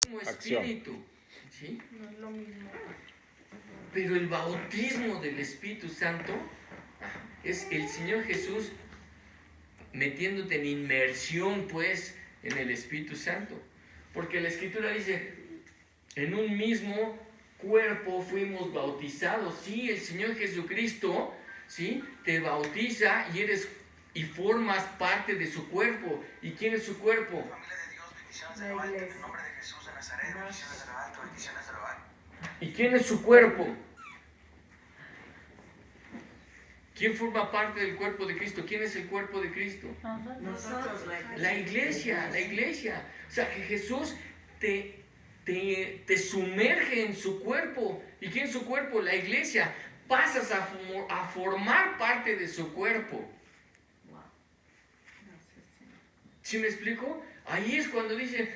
mismo Espíritu, ¿sí? No es lo mismo. Pero el bautismo del Espíritu Santo es el Señor Jesús metiéndote en inmersión, pues, en el Espíritu Santo. Porque la Escritura dice, en un mismo cuerpo fuimos bautizados. Sí, el Señor Jesucristo, ¿sí?, te bautiza y formas parte de su cuerpo. ¿Y quién es su cuerpo? La iglesia. ¿Y quién es su cuerpo? ¿Quién forma parte del cuerpo de Cristo? ¿Quién es el cuerpo de Cristo? Nosotros, La iglesia. O sea, que Jesús te sumerge en su cuerpo. ¿Y quién es su cuerpo? La iglesia. Pasas a formar parte de su cuerpo. ¿Sí me explico? Ahí es cuando dice,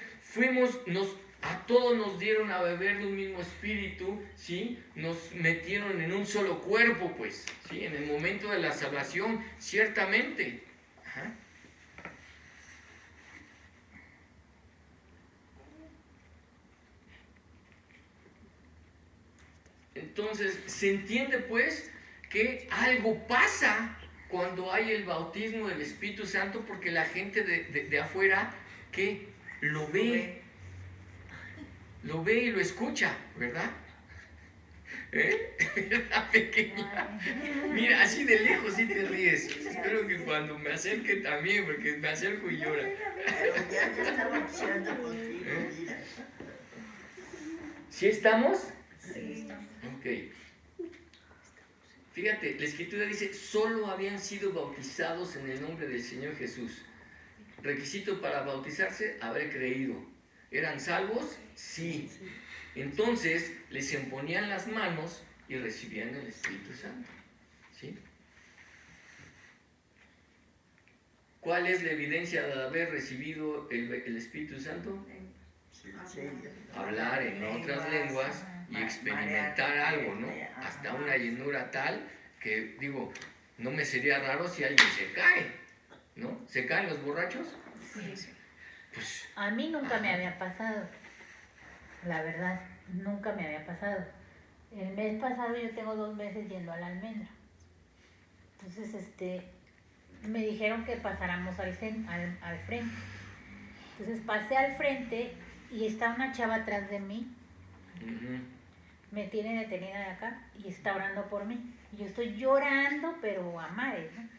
a todos nos dieron a beber de un mismo espíritu, ¿sí? Nos metieron en un solo cuerpo, pues, ¿sí? En el momento de la salvación, ciertamente. Ajá. Entonces, se entiende, pues, que algo pasa cuando hay el bautismo del Espíritu Santo, porque la gente de afuera que lo ve y lo escucha, ¿verdad? La pequeña. Mira, así de lejos sí te ríes. Espero que cuando me acerque también, porque me acerco y llora. Ya te estaba echando contigo, mira. ¿Sí estamos? Sí. Ok. Fíjate, la Escritura dice, solo habían sido bautizados en el nombre del Señor Jesús. Requisito para bautizarse, haber creído. ¿Eran salvos? Sí. Entonces les imponían las manos y recibían el Espíritu Santo. ¿Sí? ¿Cuál es la evidencia de haber recibido el Espíritu Santo? Hablar en otras lenguas y experimentar algo, ¿no? Hasta una llenura tal que, digo, no me sería raro si alguien se cae, ¿no? ¿Se caen los borrachos? Sí. Pues, A mí nunca me había pasado, la verdad, nunca me había pasado. El mes pasado yo tengo 2 meses yendo a la almendra. Entonces, me dijeron que pasáramos al frente. Entonces pasé al frente y está una chava atrás de mí. Me tiene detenida de acá y está orando por mí. Y yo estoy llorando, pero a mares, ¿no?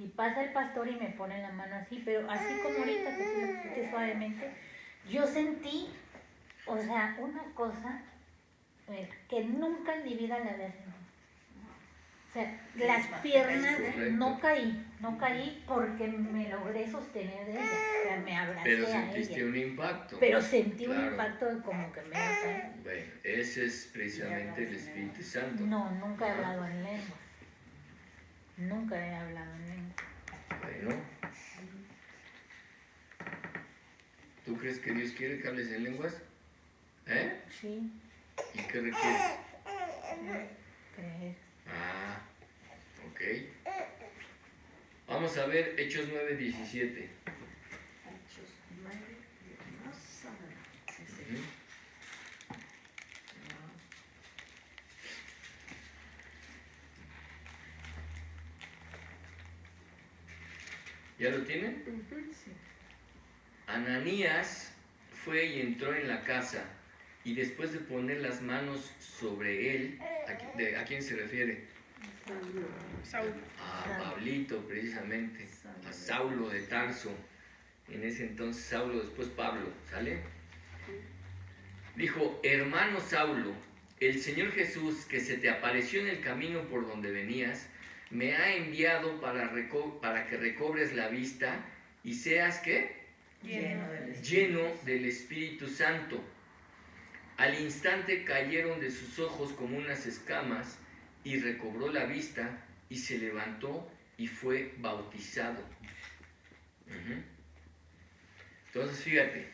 Y pasa el pastor y me pone la mano así, pero así como ahorita que tú lo pusiste suavemente, yo sentí, o sea, una cosa que nunca en mi vida la había sentido. O sea, las piernas, no caí porque me logré sostener de ella, o sea, me abracé pero a sentiste ella. un impacto. Pero sentí Claro. un impacto de como que me iba a caer. Bueno, ese es precisamente el Espíritu Santo. No, nunca he hablado en lenguas. Nunca he hablado en lenguas. Bueno. ¿Tú crees que Dios quiere que hables en lenguas? ¿Eh? Sí, ¿Y qué requieres? creer. Ah, ok. Vamos a ver Hechos 9:17. ¿Ya lo tienen? Sí. Ananías fue y entró en la casa, y después de poner las manos sobre él, ¿a quién se refiere? Saúl. A Pablito, precisamente, a Saulo de Tarso. En ese entonces Saulo, después Pablo, ¿sale? Dijo, hermano Saulo, el Señor Jesús, que se te apareció en el camino por donde venías, me ha enviado para que recobres la vista y seas, ¿qué? Lleno del Espíritu Santo. Al instante cayeron de sus ojos como unas escamas y recobró la vista y se levantó y fue bautizado. Entonces fíjate,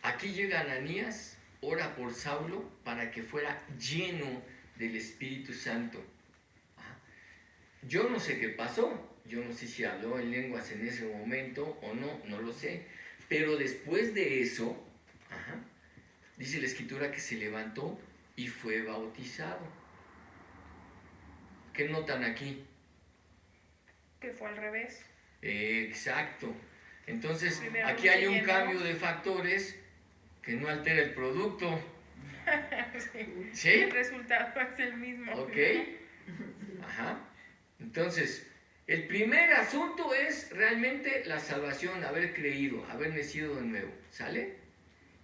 aquí llega Ananías, ora por Saulo para que fuera lleno del Espíritu Santo. Yo no sé qué pasó, yo no sé si habló en lenguas en ese momento o no, no lo sé, pero después de eso, dice la Escritura que se levantó y fue bautizado. ¿Qué notan aquí? Que fue al revés. Exacto. Entonces, Primero aquí hay un llenó. cambio de factores que no altera el producto. Sí. ¿Sí? El resultado es el mismo. ¿Ok? Ajá. Entonces, el primer asunto es realmente la salvación, haber creído, haber nacido de nuevo. ¿Sale?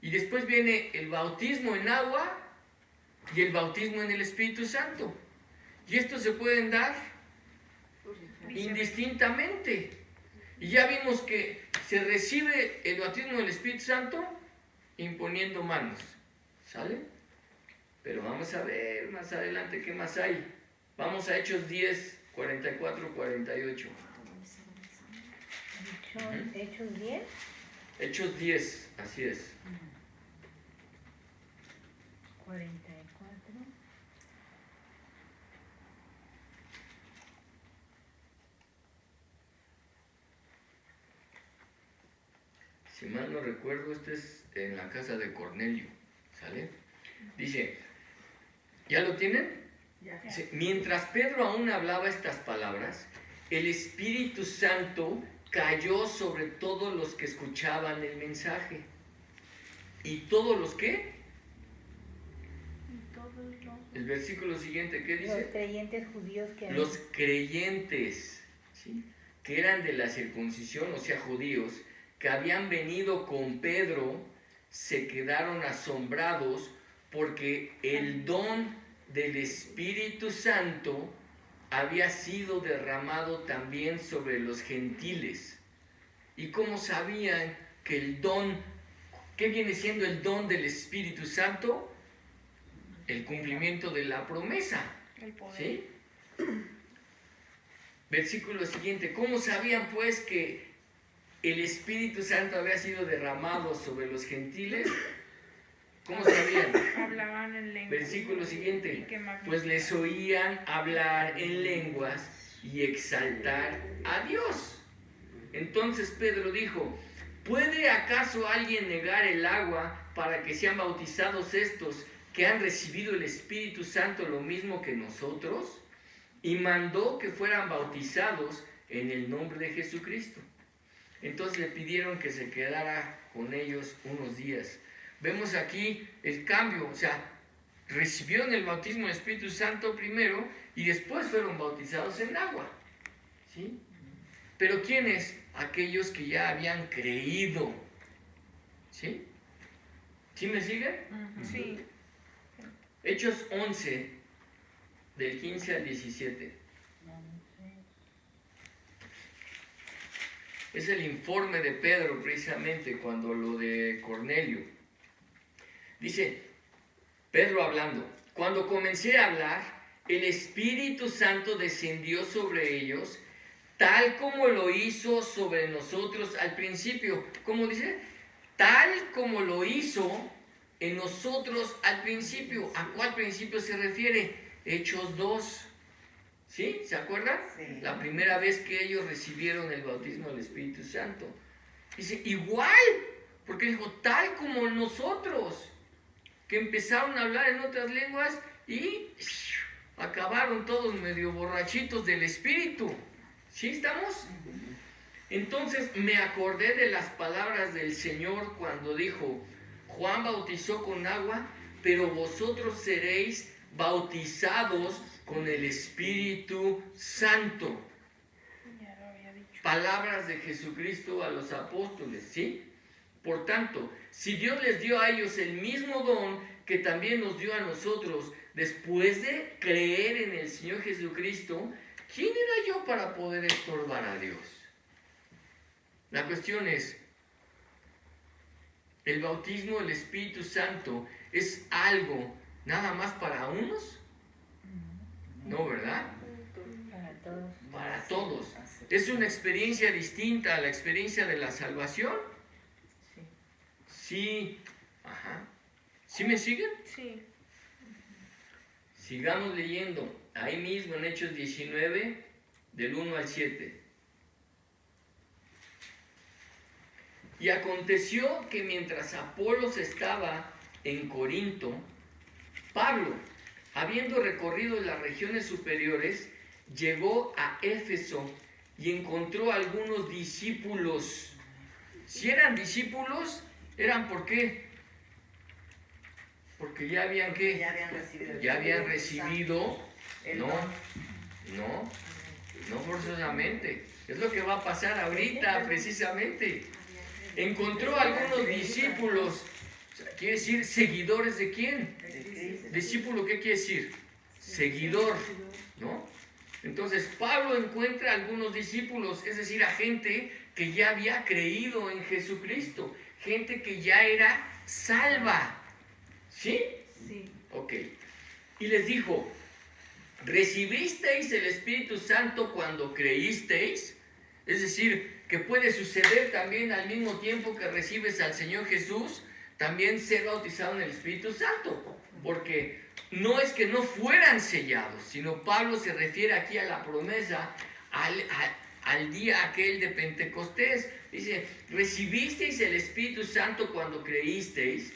Y después viene el bautismo en agua y el bautismo en el Espíritu Santo. Y estos se pueden dar indistintamente. Y ya vimos que se recibe el bautismo del Espíritu Santo imponiendo manos. ¿Sale? Pero vamos a ver más adelante qué más hay. Vamos a Hechos 10, 44, 48. Hechos 10. Hechos 10, así es. 44. Si mal no recuerdo, este es en la casa de Cornelio. ¿Sale? Dice, ¿ya lo tienen? Dice, mientras Pedro aún hablaba estas palabras, el Espíritu Santo cayó sobre todos los que escuchaban el mensaje. ¿Y todos los qué? El versículo siguiente, ¿qué dice? Los creyentes judíos que Los creyentes, ¿sí?, que eran de la circuncisión, o sea, judíos, que habían venido con Pedro, se quedaron asombrados porque el don del Espíritu Santo había sido derramado también sobre los gentiles. ¿Y cómo sabían que el don, qué viene siendo el don del Espíritu Santo? El cumplimiento de la promesa. El poder. ¿Sí? Versículo siguiente. ¿Cómo sabían pues que el Espíritu Santo había sido derramado sobre los gentiles? ¿Cómo sabían? Hablaban en lenguas. Versículo Y siguiente. que Pues les oían hablar en lenguas y exaltar a Dios. Entonces Pedro dijo, ¿puede acaso alguien negar el agua para que sean bautizados estos que han recibido el Espíritu Santo lo mismo que nosotros? Y mandó que fueran bautizados en el nombre de Jesucristo. Entonces le pidieron que se quedara con ellos unos días. Vemos aquí el cambio, o sea, recibieron el bautismo del Espíritu Santo primero y después fueron bautizados en agua. ¿Sí? Pero ¿quiénes? Aquellos que ya habían creído. ¿Sí? ¿Sí me siguen? Sí. Hechos 11, del 15 al 17. Es el informe de Pedro precisamente cuando lo de Cornelio. Dice, Pedro hablando, cuando comencé a hablar, el Espíritu Santo descendió sobre ellos, tal como lo hizo sobre nosotros al principio. ¿Cómo dice? Tal como lo hizo en nosotros al principio. ¿A cuál principio se refiere? Hechos 2. ¿Sí? ¿Se acuerdan? Sí. La primera vez que ellos recibieron el bautismo del Espíritu Santo. Dice, igual, porque dijo, tal como nosotros, que empezaron a hablar en otras lenguas y acabaron todos medio borrachitos del Espíritu. ¿Sí estamos? Entonces me acordé de las palabras del Señor cuando dijo, Juan bautizó con agua, pero vosotros seréis bautizados con el Espíritu Santo. Ya lo había dicho. Palabras de Jesucristo a los apóstoles, ¿sí? Por tanto, si Dios les dio a ellos el mismo don que también nos dio a nosotros después de creer en el Señor Jesucristo, ¿quién era yo para poder estorbar a Dios? La cuestión es, ¿el bautismo del Espíritu Santo es algo nada más para unos? No, ¿verdad? para todos. Para todos. ¿Es una experiencia distinta a la experiencia de la salvación? Sí. Sí. Ajá. ¿Sí me siguen? Sí. Sigamos leyendo. Ahí mismo en Hechos 19, del 1 al 7. Y aconteció que mientras Apolos estaba en Corinto, Pablo, habiendo recorrido las regiones superiores, llegó a Éfeso y encontró algunos discípulos. Si eran discípulos, ¿eran por qué? Porque ya habían ¿qué? Ya habían recibido. Ya habían recibido, El no, don. no forzosamente. Es lo que va a pasar ahorita, precisamente. Encontró algunos discípulos, o sea, quiere decir seguidores de quién. De Cristo. Discípulo, ¿qué quiere decir? Seguidor, ¿no? Entonces Pablo encuentra a algunos discípulos, es decir, a gente que ya había creído en Jesucristo, gente que ya era salva. ¿Sí? Sí. Ok. Y les dijo, ¿recibisteis el Espíritu Santo cuando creísteis? Es decir, que puede suceder también al mismo tiempo que recibes al Señor Jesús, también ser bautizado en el Espíritu Santo. Porque no es que no fueran sellados, sino Pablo se refiere aquí a la promesa, al día aquel de Pentecostés. Dice, ¿recibisteis el Espíritu Santo cuando creísteis?